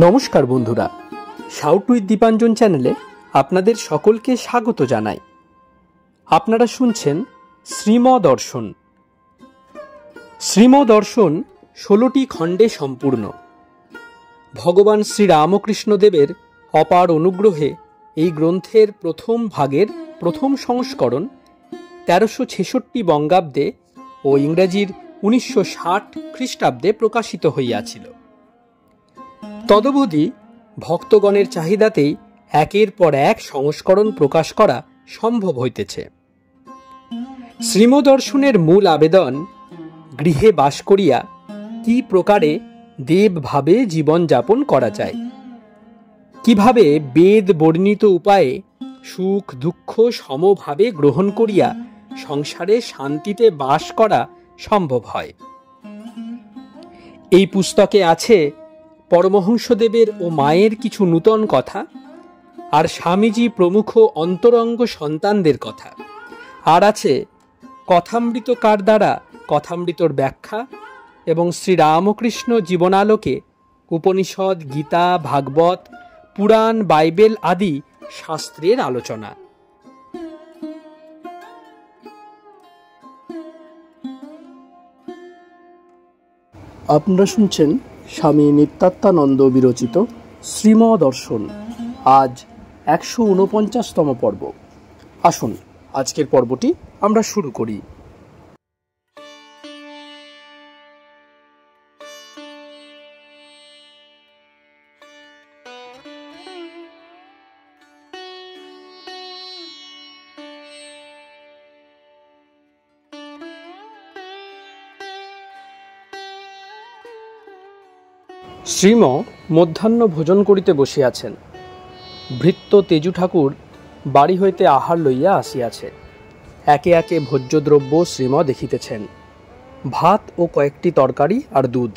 নমস্কার বন্ধুরা, shout with Dipanjan চ্যানেলে আপনাদের সকলকে স্বাগত জানাই। আপনারা শুনছেন শ্রীমদর্শন। শ্রীমদর্শন 16টি খণ্ডে সম্পূর্ণ। ভগবান শ্রীরামকৃষ্ণদেবের অপার অনুগ্রহে এই গ্রন্থের প্রথম ভাগের প্রথম সংস্করণ 1366 বঙ্গাব্দে ও ইংরেজির 1960 খ্রিস্টাব্দে প্রকাশিত হইয়াছিল। তদবধি ভক্তগণের চাহিদাতেই একের পর এক সংস্করণ প্রকাশ করা সম্ভব হইতেছে। শ্রীমদর্শনের মূল আবেদন, গৃহে বাস করিয়া কি প্রকারে দেবভাবে জীবনযাপন করা যায়, কিভাবে বেদ বর্ণিত উপায়ে সুখ দুঃখ সমভাবে গ্রহণ করিয়া সংসারে শান্তিতে বাস করা সম্ভব হয়। এই পুস্তকে আছে পরমহংসদেবের ও মায়ের কিছু নূতন কথা, আর স্বামীজি প্রমুখ অন্তরঙ্গ সন্তানদের কথা, আর আছে কথামৃতকার দ্বারা কথামৃতর ব্যাখ্যা এবং শ্রীরামকৃষ্ণ জীবনালোকে উপনিষদ, গীতা, ভাগবত, পুরাণ, বাইবেল আদি শাস্ত্রের আলোচনা। আপনারা শুনছেন স্বামী নিত্যাত্মানন্দ বিরচিত শ্রীমদর্শন, আজ 149তম পর্ব। আসুন আজকের পর্বটি আমরা শুরু করি। শ্রীম মধ্যাহ্ন ভোজন করিতে বসিয়াছেন। ভৃত্য তেজু ঠাকুর বাড়ি হইতে আহার লইয়া আসিয়াছে। একে একে ভোজ্যদ্রব্য শ্রীম দেখিতেছেন। ভাত ও কয়েকটি তরকারি আর দুধ,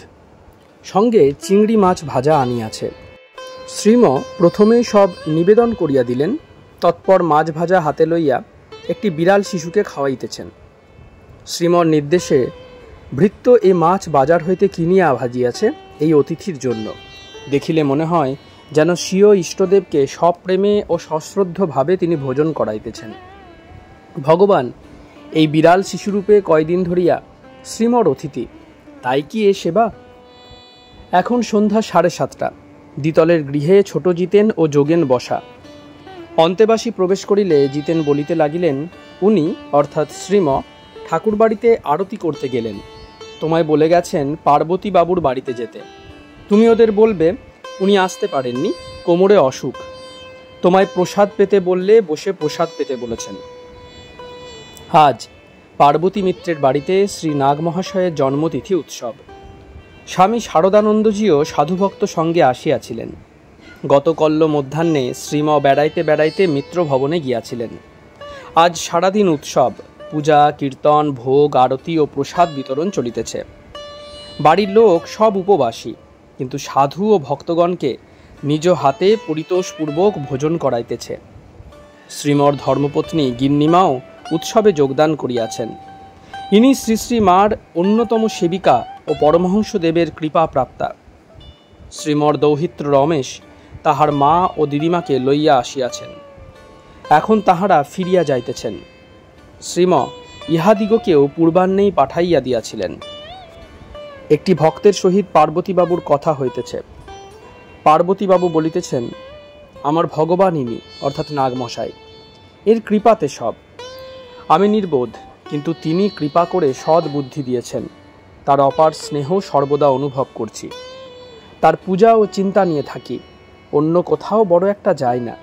সঙ্গে চিংড়ি মাছ ভাজা আনিয়াছে। শ্রীম প্রথমেই সব নিবেদন করিয়া দিলেন, তৎপর মাছ ভাজা হাতে লইয়া একটি বিড়াল শিশুকে খাওয়াইতেছেন। শ্রীমর নির্দেশে ভৃত্য এ মাছ বাজার হইতে কিনিয়া ভাজিয়াছে এই অতিথির জন্য। দেখিলে মনে হয় যেন স্বীয় ইষ্টদেবকে সপ্রেমে ও সশ্রদ্ধভাবে তিনি ভোজন করাইতেছেন। ভগবান এই বিড়াল শিশুরূপে কয়দিন ধরিয়া শ্রীমর অতিথি, তাই কি এ সেবা? এখন সন্ধ্যা 7:30। দ্বিতলের গৃহে ছোট জিতেন ও যোগেন বসা। অন্তেবাসী প্রবেশ করিলে জিতেন বলিতে লাগিলেন, উনি অর্থাৎ শ্রীম ঠাকুর বাড়িতে আরতি করতে গেলেন। তোমায় বলে গেছেন পার্বতী বাবুর বাড়িতে যেতে। তুমি ওদের বলবে উনি আসতে পারেননি, কোমরে অসুখ। তোমায় প্রসাদ পেতে বললে বসে প্রসাদ পেতে বলেছেন। আজ পার্বতী মিত্রের বাড়িতে শ্রী নাগ মহাশয়ের জন্মতিথি উৎসব। স্বামী শারদানন্দজিও সাধুভক্ত সঙ্গে আসিয়াছিলেন। গতকল্য মধ্যাহ্নে শ্রীম বেড়াইতে বেড়াইতে মিত্র ভবনে গিয়াছিলেন। আজ সারাদিন উৎসব, পূজা, কীর্তন, ভোগ, আরতি ও প্রসাদ বিতরণ চলিতেছে। বাড়ির লোক সব উপবাসী, কিন্তু সাধু ও ভক্তগণকে নিজ হাতে পরিতোষপূর্বক ভোজন করাইতেছে। শ্রীমর ধর্মপত্নী গিন্নিমাও উৎসবে যোগদান করিয়াছেন। ইনি শ্রী শ্রী মার অন্যতম সেবিকা ও পরমহংসদেবের কৃপা প্রাপ্তা। শ্রীমর দৌহিত্র রমেশ তাহার মা ও দিদিমাকে লইয়া আসিয়াছেন। এখন তাহারা ফিরিয়া যাইতেছেন। শ্রীম ইহাদিগকেও পূর্বাহ্নেই পাঠাইয়া দিয়াছিলেন। একটি ভক্তের সহিত পার্বতীবাবুর কথা হইতেছে। পার্বতীবাবু বলিতেছেন, আমার ভগবান ইনি অর্থাৎ নাগমশাই, এর কৃপাতে সব। আমি নির্বোধ, কিন্তু তিনি কৃপা করে সৎ বুদ্ধি দিয়েছেন। তার অপার স্নেহ সর্বদা অনুভব করছি। তার পূজা ও চিন্তা নিয়ে থাকি, অন্য কোথাও বড় একটা যায় না।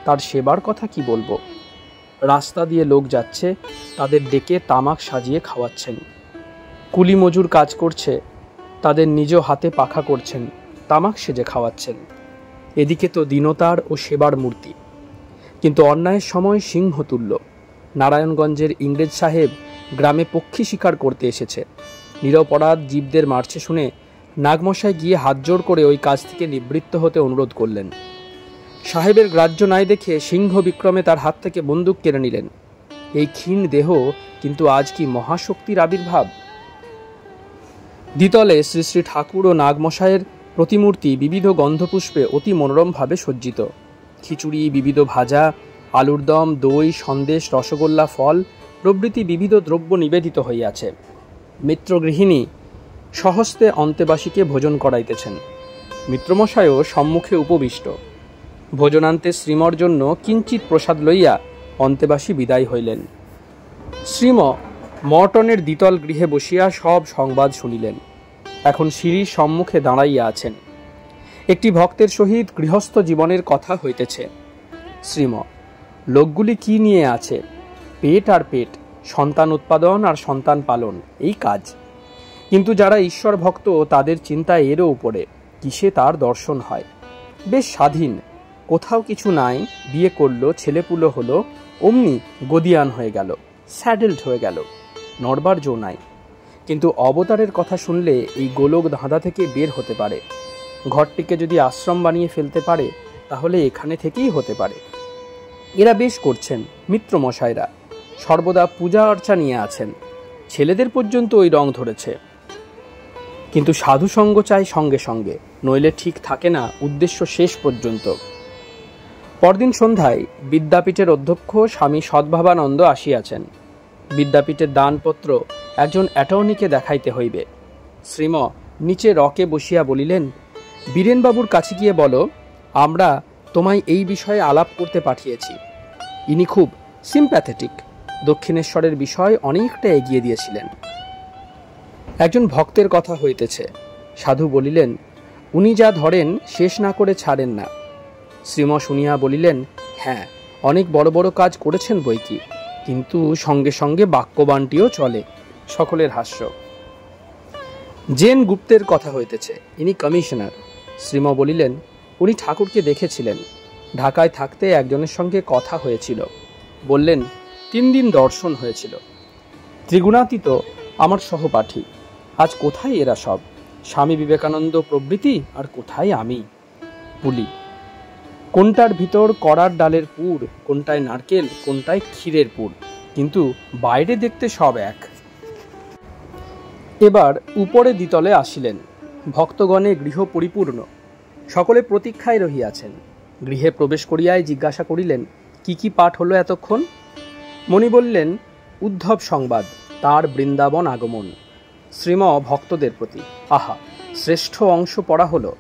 তার সেবার কথা কি বলবো। রাস্তা দিয়ে লোক যাচ্ছে, তাদের ডেকে তামাক সাজিয়ে খাওয়াচ্ছেন। কুলি মজুর কাজ করছে, তাদের নিজ হাতে পাখা করছেন, তামাক সেজে খাওয়াচ্ছেন। এদিকে তো দীনতার ও সেবার মূর্তি, কিন্তু অন্যায়ের সময় সিংহতুল্য। নারায়ণগঞ্জের ইংরেজ সাহেব গ্রামে পক্ষী শিকার করতে এসেছে। নিরপরাধ জীবদের মারছে শুনে নাগমশাই গিয়ে হাত জোড় করে ওই কাজ থেকে নিবৃত্ত হতে অনুরোধ করলেন। সাহেবের গ্রাহ্য নাই দেখে সিংহ বিক্রমে তার হাত থেকে বন্দুক কেড়ে নিলেন। এই ক্ষীণ দেহ কিন্তু আজ কি মহাশক্তির আবির্ভাব। দ্বিতলে শ্রী শ্রী ঠাকুর ও নাগমশায়ের প্রতিমূর্তি বিবিধ গন্ধপুষ্পে অতি মনোরমভাবে সজ্জিত। খিচুড়ি, বিবিধ ভাজা, আলুর দম, দই, সন্দেশ, রসগোল্লা, ফল প্রভৃতি বিবিধ দ্রব্য নিবেদিত হইয়াছে। মিত্রগৃহিণী সহস্তে অন্তেবাসীকে ভোজন করাইতেছেন। মিত্রমশায়ও সম্মুখে উপবিষ্ট। ভোজনান্তে শ্রীমর জন্য কিঞ্চিৎ প্রসাদ লইয়া অন্তেবাসী বিদায় হইলেন। শ্রীম মর্টনের দ্বিতল গৃহে বসিয়া সব সংবাদ শুনিলেন। এখন সিঁড়ির সম্মুখে দাঁড়াইয়া আছেন। একটি ভক্তের সহিত গৃহস্থ জীবনের কথা হইতেছে। শ্রীম, লোকগুলি কি নিয়ে আছে? পেট আর পেট, সন্তান উৎপাদন আর সন্তান পালন, এই কাজ। কিন্তু যারা ঈশ্বর ভক্ত তাদের চিন্তা এরও উপরে, কিসে তার দর্শন হয়। বেশ স্বাধীন, কোথাও কিছু নাই, বিয়ে করলো, ছেলেপুলো হলো, অমনি গদিয়ান হয়ে গেল, স্যাডেলড হয়ে গেল, নড়বার জো নাই। কিন্তু অবতারের কথা শুনলে এই গোলক ধাঁধা থেকে বের হতে পারে। ঘরটিকে যদি আশ্রম বানিয়ে ফেলতে পারে তাহলে এখানে থেকেই হতে পারে। এরা বেশ করছেন। মিত্রমশাইরা সর্বদা পূজা অর্চা নিয়ে আছেন। ছেলেদের পর্যন্ত ওই রং ধরেছে। কিন্তু সাধুসঙ্গ চাই সঙ্গে সঙ্গে, নইলে ঠিক থাকে না উদ্দেশ্য শেষ পর্যন্ত। পরদিন সন্ধ্যায় বিদ্যাপীঠের অধ্যক্ষ স্বামী সদ্ভাবানন্দ আসিয়াছেন। বিদ্যাপীঠের দানপত্র একজন অ্যাটর্নিকে দেখাইতে হইবে। শ্রীম নিচে রকে বসিয়া বলিলেন, বীরেনবাবুর কাছে গিয়ে বলো আমরা তোমায় এই বিষয়ে আলাপ করতে পাঠিয়েছি। ইনি খুব সিম্প্যাথেটিক, দক্ষিণেশ্বরের বিষয় অনেকটা এগিয়ে দিয়েছিলেন। একজন ভক্তের কথা হইতেছে। সাধু বলিলেন, উনি যা ধরেন শেষ না করে ছাড়েন না। শ্রীম শুনিয়া বলিলেন, হ্যাঁ, অনেক বড় বড় কাজ করেছেন বইকি, কিন্তু সঙ্গে সঙ্গে বাক্যবাণটিও চলে। সকলের হাস্য। জেন গুপ্তের কথা হইতেছে। ইনি কমিশনার। শ্রীম বলিলেন, উনি ঠাকুরকে দেখেছিলেন। ঢাকায় থাকতে একজনের সঙ্গে কথা হয়েছিল। বললেন 3 দিন দর্শন হয়েছিল। ত্রিগুণাতীত আমার সহপাঠী। আজ কোথায় এরা সব? স্বামী বিবেকানন্দ প্রভৃতি, আর কোথায় আমি? বলি, কোনটার ভিতর কড়ার ডালের পুর, কোনটায় নারকেল, কোনটায় ক্ষীরের পুর, কিন্তু বাইরে দেখতে সব এক। এবার উপরে দ্বিতলে আসিলেন। ভক্তগণে গৃহ পরিপূর্ণ, সকলে প্রতীক্ষায় রহিয়াছেন। গৃহে প্রবেশ করিয়াই জিজ্ঞাসা করিলেন, কি কি পাঠ হলো এতক্ষণ? মণি বললেন, উদ্ধব সংবাদ, তার বৃন্দাবন আগমন। শ্রীম ভক্তদের প্রতি, আহা, শ্রেষ্ঠ অংশ পড়া হলো।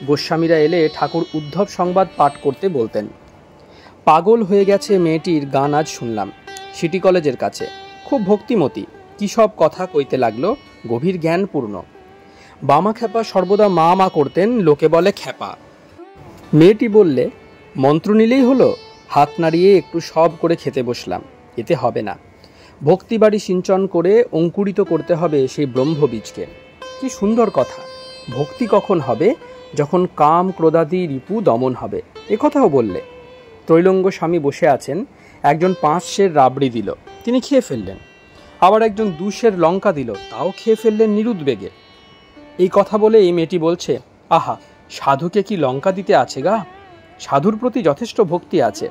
গোস্বামীরা এলে ঠাকুর উদ্ধব সংবাদ পাঠ করতে বলতেন। পাগল হয়ে গেছে মেয়েটির গান আজ শুনলাম, সিটি কলেজের কাছে। খুব ভক্তিমতী, কি সব কথা কইতে লাগলো, গভীর জ্ঞানপূর্ণ। বামা খ্যাপা সর্বদা মা মা করতেন, লোকে বলে খ্যাপা। মেয়েটি বললে, মন্ত্র নিলেই হলো? হাত নাড়িয়ে একটু সব করে খেতে বসলাম। এতে হবে না, ভক্তিবাড়ি সিঞ্চন করে অঙ্কুরিত করতে হবে সেই ব্রহ্মবীজকে। কি সুন্দর কথা! ভক্তি কখন হবে? যখন কাম ক্রোধাদি রিপু দমন হবে। এ কথাও বললে। ত্রৈলঙ্গ স্বামী বসে আছেন, একজন 5 সের রাবড়ি দিল, তিনি খেয়ে ফেললেন। আবার একজন 2 সের লঙ্কা দিল, তাও খেয়ে ফেললেন নিরুদ্বেগে। এই কথা বলে এই মেয়েটি বলছে, আহা, সাধুকে কি লঙ্কা দিতে আছে গা? সাধুর প্রতি যথেষ্ট ভক্তি আছে।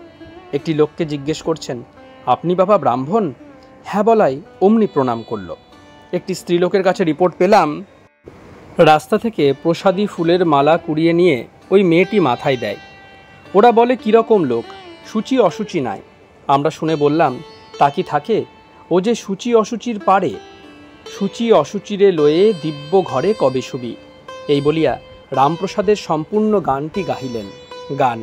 একটি লোককে জিজ্ঞেস করছেন, আপনি বাবা ব্রাহ্মণ? হ্যাঁ বলাই অমনি প্রণাম করল। একটি স্ত্রীলোকের কাছে রিপোর্ট পেলাম, রাস্তা থেকে প্রসাদী ফুলের মালা কুড়িয়ে নিয়ে ওই মেয়েটি মাথায় দেয়। ওরা বলে কীরকম লোক, সূচি অসুচি নাই। আমরা শুনে বললাম, তা কি থাকে? ও যে সূচি অসুচির পারে। সূচি অসুচিরে লয়ে দিব্য ঘরে কবে শুবি। এই বলিয়া রামপ্রসাদের সম্পূর্ণ গানটি গাহিলেন। গান,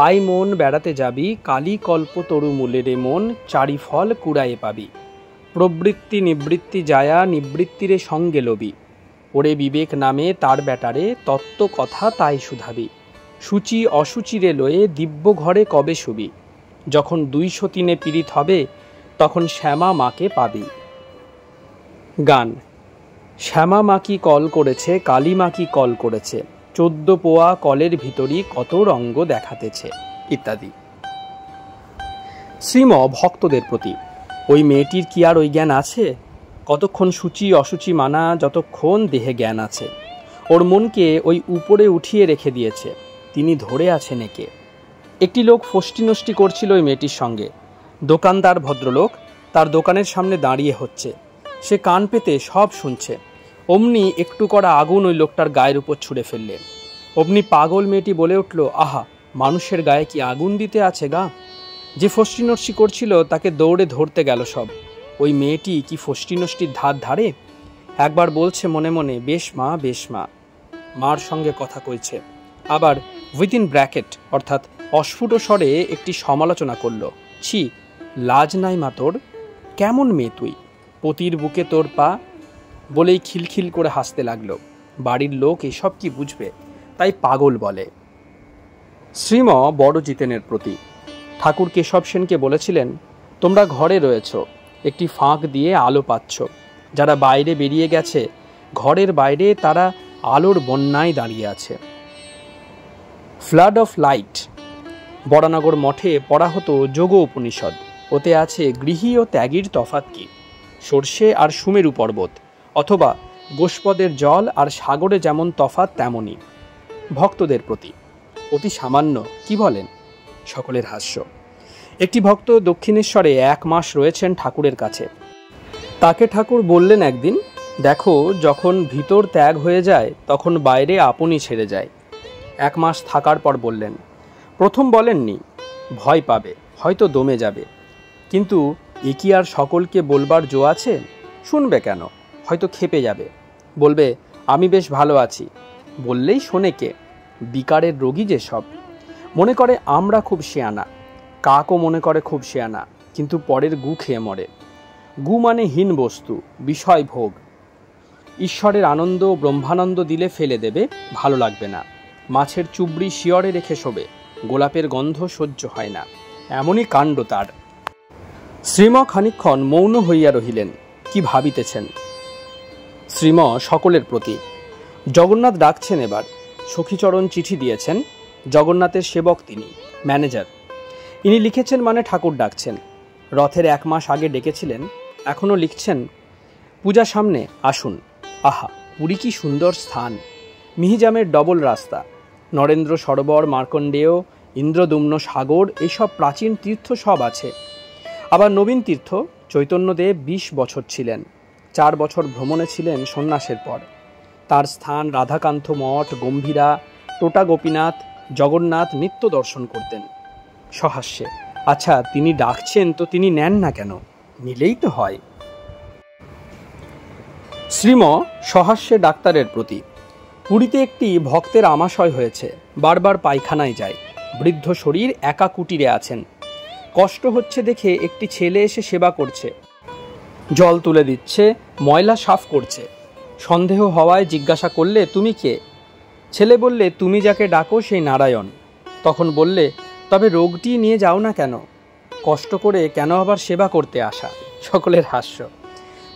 আই মন বেড়াতে যাবি, কালী কল্প তরু মূলে রে মন, চারি ফল কুড়ায়ে পাবি। প্রবৃত্তি নিবৃত্তি যায়া নিবৃত্তিরে সঙ্গে লবি। ওরে বিবেক নামে তার ব্যাটারে, তত্ত্ব কথা তাই শুধাবি। সূচি অসুচিরে লয়ে দিব্য ঘরে কবে শুবি। যখন 203 পীড়িত হবে, তখন শ্যামা মাকে পাবি। গান, শ্যামা মা কি কল করেছে, কালী মা কি কল করেছে, 14 পোয়া কলের ভিতরই কত রঙ্গ দেখাতেছে, ইত্যাদি। শ্রীম ভক্তদের প্রতি, ওই মেয়েটির কি আর ওই জ্ঞান আছে? কতক্ষণ সূচি অসুচি মানা, যতক্ষণ দেহে জ্ঞান আছে। ওর মনকে ওই উপরে উঠিয়ে রেখে দিয়েছে, তিনি ধরে আছেন একে। একটি লোক ফষ্টি নষ্টি করছিল ওই মেয়েটির সঙ্গে। দোকানদার ভদ্রলোক তার দোকানের সামনে দাঁড়িয়ে হচ্ছে, সে কান পেতে সব শুনছে। অমনি একটু করা আগুন ওই লোকটার গায়ের উপর ছুঁড়ে ফেললে। অমনি পাগল মেয়েটি বলে উঠল, আহা, মানুষের গায়ে কি আগুন দিতে আছে গা? যে ফষ্টি নষ্টি করছিল তাকে দৌড়ে ধরতে গেল সব। ওই মেয়েটি কি ফষ্টি নষ্টির ধার ধারে? একবার বলছে মনে মনে, বেশ মা, বেশ মা, মার সঙ্গে কথা কইছে। আবার উইদিন ব্র্যাকেট অর্থাৎ অস্ফুট স্বরে একটি সমালোচনা করল, ছি, লাজ নাই মা তোর, কেমন মেয়ে তুই, পতির বুকে তোর পা, বলেই খিলখিল করে হাসতে লাগলো। বাড়ির লোক এসব কি বুঝবে, তাই পাগল বলে। শ্রীম বড় জিতেনের প্রতি। ঠাকুর কেশব সেনকে বলেছিলেন, তোমরা ঘরে রয়েছ, একটি ফাঁক দিয়ে আলো পাচ্ছ। যারা বাইরে বেরিয়ে গেছে, ঘরের বাইরে তারা আলোর বন্যায় দাঁড়িয়ে আছে। Flood of light. বরানগর মঠে পড়া হতো যোগ উপনিষদ। ওতে আছে গৃহী ও ত্যাগীর তফাৎ কি, সর্ষে আর সুমেরু পর্বত, অথবা গোষ্পদের জল আর সাগরে যেমন তফাৎ তেমনই। ভক্তদের প্রতি। অতি সামান্য, কি বলেন? সকলের হাস্য। একটি ভক্ত দক্ষিণেশ্বরে 1 মাস রয়েছেন ঠাকুরের কাছে। তাকে ঠাকুর বললেন একদিন, দেখো, যখন ভিতর ত্যাগ হয়ে যায় তখন বাইরে আপনি ছেড়ে যায়। 1 মাস থাকার পর বললেন, প্রথম বলেননি, ভয় পাবে, হয়তো দমে যাবে, কিন্তু এ কি আর সকলকে বলবার জো আছে? শুনবে কেন? হয়তো খেপে যাবে, বলবে আমি বেশ ভালো আছি। বললেই শোনে কে? বিকারের রোগী যে সব। মনে করে আমরা খুব শেয়ানা, কাকও মনে করে খুব শেয়ানা, কিন্তু পরের গু খেয়ে মরে। গু মানে হীন বস্তু, বিষয় ভোগ। ঈশ্বরের আনন্দ, ব্রহ্মানন্দ দিলে ফেলে দেবে, ভালো লাগবে না। মাছের চুবড়ি শিয়রে রেখে শোবে, গোলাপের গন্ধ সহ্য হয় না, এমনই কাণ্ড তার। শ্রীম খানিকক্ষণ মৌন হইয়া রহিলেন, কি ভাবিতেছেন। শ্রীম সকলের প্রতি। জগন্নাথ ডাকছেন এবার। সখীচরণ চিঠি দিয়েছেন। জগন্নাথের সেবক তিনি, ম্যানেজার। ইনি লিখেছেন মানে ঠাকুর ডাকছেন। রথের 1 মাস আগে ডেকেছিলেন, এখনও লিখছেন, পূজা সামনে, আসুন। আহা, পুরী কি সুন্দর স্থান! মিহিজামের ডবল রাস্তা, নরেন্দ্র সরোবর, মার্কণ্ডেয়, ইন্দ্রদুম্ন সাগর, এইসব প্রাচীন তীর্থ সব আছে। আবার নবীন তীর্থ, চৈতন্যদেব 20 বছর ছিলেন, 4 বছর ভ্রমণে ছিলেন সন্ন্যাসের পর। তার স্থান রাধাকান্ত মঠ, গম্ভীরা, টোটা গোপীনাথ, জগন্নাথ নিত্য দর্শন করতেন। সহাস্যে, আচ্ছা, তিনি ডাকছেন তো তিনি নেন না কেন? নিলেই তো হয়। শ্রীম সহাস্যে ডাক্তারের প্রতি। পুরীতে একটি ভক্তের আমাশয় হয়েছে, বারবার পায়খানায় যায়। বৃদ্ধ শরীর, একা কুটিরে আছেন। কষ্ট হচ্ছে দেখে একটি ছেলে এসে সেবা করছে, জল তুলে দিচ্ছে, ময়লা সাফ করছে। সন্দেহ হওয়ায় জিজ্ঞাসা করলে, তুমি কে? ছেলে বললে, তুমি যাকে ডাকো সেই নারায়ণ। তখন বললে, তবে রোগটি নিয়ে যাও না কেন? কষ্ট করে কেন আবার সেবা করতে আসা? সকলের হাস্য।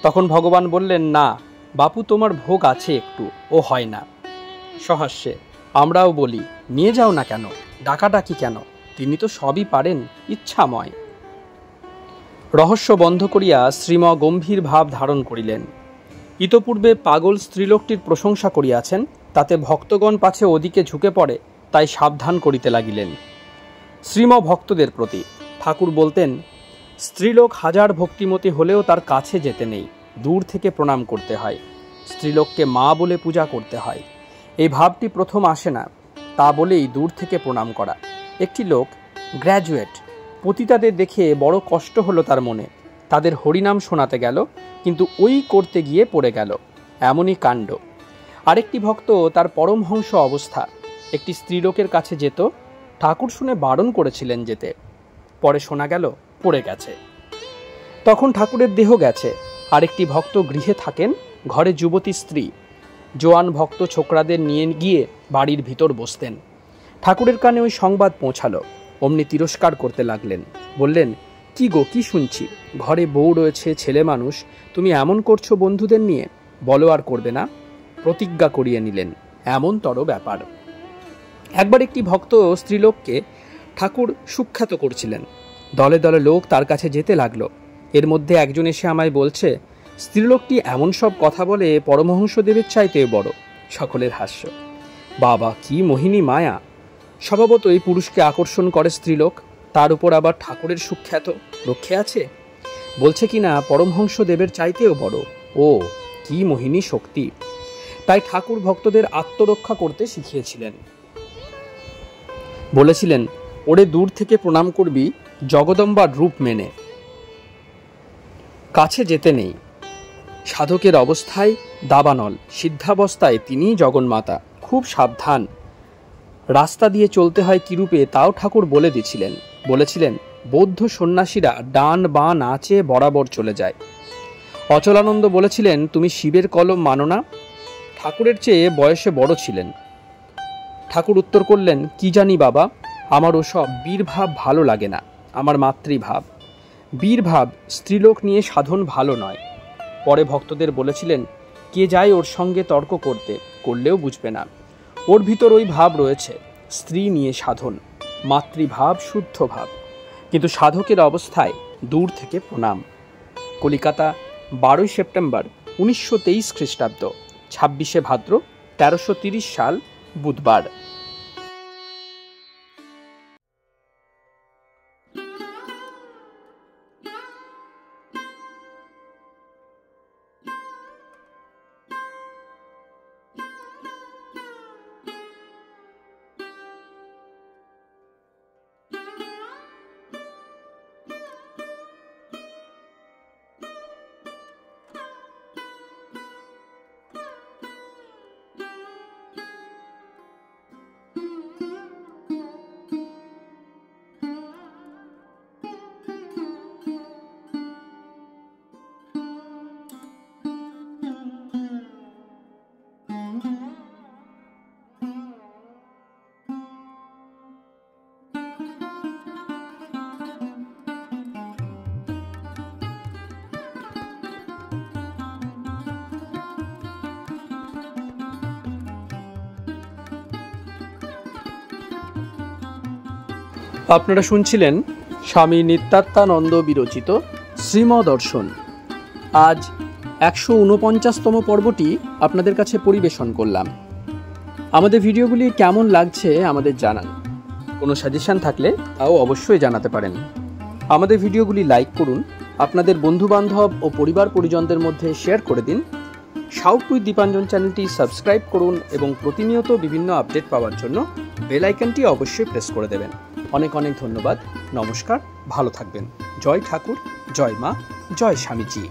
তখন ভগবান বললেন, না বাপু, তোমার ভোগ আছে একটু, ও হয় না। সহাস্যে, আমরাও বলি, নিয়ে যাও না কেন, ডাকাডাকি কেন? তিনি তো সবই পারেন, ইচ্ছাময়। রহস্য বন্ধ করিয়া শ্রীম গম্ভীর ভাব ধারণ করিলেন। ইতপূর্বে পাগল স্ত্রীলোকটির প্রশংসা করিয়াছেন, তাতে ভক্তগণ পাছে ওদিকে ঝুঁকে পড়ে, তাই সাবধান করিতে লাগিলেন। শ্রীম ভক্তদের প্রতি। ঠাকুর বলতেন, স্ত্রীলোক হাজার ভক্তিমতী হলেও তার কাছে যেতে নেই, দূর থেকে প্রণাম করতে হয়। স্ত্রীলোককে মা বলে পূজা করতে হয়। এই ভাবটি প্রথম আসে না, তা বলেই দূর থেকে প্রণাম করা। একটি লোক গ্র্যাজুয়েট, পতিতাদের দেখে বড় কষ্ট হলো তার মনে। তাদের হরিনাম শোনাতে গেল, কিন্তু ওই করতে গিয়ে পড়ে গেল, এমনই কাণ্ড। আরেকটি ভক্ত, তার পরমহংস অবস্থা, একটি স্ত্রীলোকের কাছে যেত। ঠাকুর শুনে বারণ করেছিলেন যেতে, পরে শোনা গেল পড়ে গেছে। তখন ঠাকুরের দেহ গেছে। আরেকটি ভক্ত গৃহে থাকেন, ঘরে যুবতী স্ত্রী। জোয়ান ভক্ত ছোকরাদের নিয়ে গিয়ে বাড়ির ভিতর বসতেন। ঠাকুরের কানে ওই সংবাদ পৌঁছালো। অমনি তিরস্কার করতে লাগলেন, বললেন, কি গো, কি শুনছি? ঘরে বউ রয়েছে, ছেলে মানুষ, তুমি এমন করছো বন্ধুদের নিয়ে? বলো আর করবে না। প্রতিজ্ঞা করিয়ে নিলেন, এমনতর ব্যাপার। একবার একটি ভক্ত স্ত্রীলোককে ঠাকুর সুখ্যাত করছিলেন। দলে দলে লোক তার কাছে যেতে লাগলো। এর মধ্যে একজন এসে আমায় বলছে, স্ত্রীলোকটি এমন সব কথা বলে, পরমহংসদেবের চাইতেও বড়। সকলের হাস্য। বাবা, কি মোহিনী মায়া! স্বভাবতই পুরুষকে আকর্ষণ করে স্ত্রীলোক, তার উপর আবার ঠাকুরের সুখ্যাত, রক্ষে আছে। বলছে কিনা পরমহংসদেবের চাইতেও বড়। ও, কি কি মোহিনী শক্তি। তাই ঠাকুর ভক্তদের আত্মরক্ষা করতে শিখিয়েছিলেন। বলেছিলেন, ওরে দূর থেকে প্রণাম করবি জগদম্বার রূপ মেনে, কাছে যেতে নেই। সাধকের অবস্থায় দাবানল, সিদ্ধাবস্থায় তিনিই জগন্মাতা, খুব সাবধান। রাস্তা দিয়ে চলতে হয় কিরূপে তাও ঠাকুর বলে দিয়েছিলেন। বলেছিলেন, বৌদ্ধ সন্ন্যাসীরা ডান বাঁ না চেয়ে বরাবর চলে যায়। অচলানন্দ বলেছিলেন, তুমি শিবের কলম মানো না? ঠাকুরের চেয়ে বয়সে বড় ছিলেন। ঠাকুর উত্তর করলেন, কি জানি বাবা, আমার ওসব বীরভাব ভালো লাগে না, আমার মাতৃভাব। বীরভাব, স্ত্রীলোক নিয়ে সাধন ভালো নয়। পরে ভক্তদের বলেছিলেন, কে যায় ওর সঙ্গে তর্ক করতে, করলেও বুঝবে না। ওর ভিতর ওই ভাব রয়েছে, স্ত্রী নিয়ে সাধন, মাতৃভাব, শুদ্ধ ভাব। কিন্তু সাধকের অবস্থায় দূর থেকে প্রণাম। কলিকাতা, 12 সেপ্টেম্বর 1923 খ্রিস্টাব্দ, 26শে ভাদ্র 1330 সাল, বুধবার। আপনারা শুনছিলেন স্বামী নিত্যাত্মানন্দ বিরচিত শ্রীমদর্শন। আজ 149তম পর্বটি আপনাদের কাছে পরিবেশন করলাম। আমাদের ভিডিওগুলি কেমন লাগছে আমাদের জানান। কোনো সাজেশন থাকলে তাও অবশ্যই জানাতে পারেন। আমাদের ভিডিওগুলি লাইক করুন, আপনাদের বন্ধুবান্ধব ও পরিবার পরিজনদের মধ্যে শেয়ার করে দিন। সাউথ উইথ দীপাঞ্জন চ্যানেলটি সাবস্ক্রাইব করুন এবং প্রতিনিয়ত বিভিন্ন আপডেট পাওয়ার জন্য বেল আইকনটি অবশ্যই প্রেস করে দেবেন। অনেক অনেক ধন্যবাদ। নমস্কার, ভালো থাকবেন। জয় ঠাকুর, জয় মা, জয় স্বামীজি।